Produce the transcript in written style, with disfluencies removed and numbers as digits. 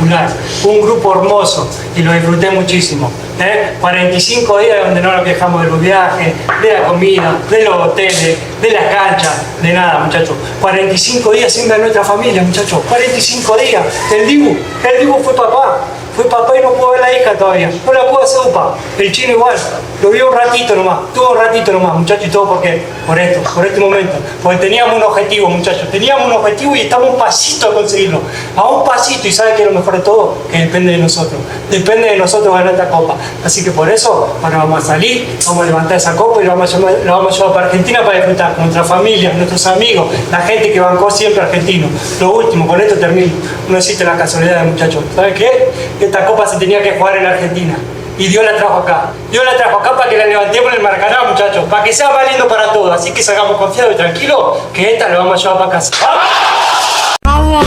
espectacular, un grupo hermoso y lo disfruté muchísimo. 45 días donde no nos quejamos de los viajes, de la comida, de los hoteles, de las canchas, de nada, muchachos. 45 días sin ver a nuestra familia, muchachos. 45 días. El Dibu fue papá. Fue papá y no pudo ver a la hija todavía. No la pudo hacer upa. El chino igual. Lo vio un ratito nomás. Tuvo un ratito nomás, muchachos. ¿Y todo por qué? Por este momento. Porque teníamos un objetivo, muchachos. Teníamos un objetivo y estamos un pasito a conseguirlo. A un pasito. Y ¿sabe qué es lo mejor de todo? Que depende de nosotros. Depende de nosotros ganar esta copa. Así que por eso, ahora vamos a salir, vamos a levantar esa copa y la vamos a llevar para Argentina para disfrutar con nuestra familia, nuestros amigos, la gente que bancó siempre argentino. Lo último, con esto termino. No existe la casualidad, muchachos. ¿Sabe qué? Que esta copa se tenía que jugar en Argentina. Y Dios la trajo acá. Dios la trajo acá para que la levantemos en el Maracaná, muchachos. Para que sea valiendo para todos. Así que salgamos confiados y tranquilos que esta la vamos a llevar para casa. ¡Vamos!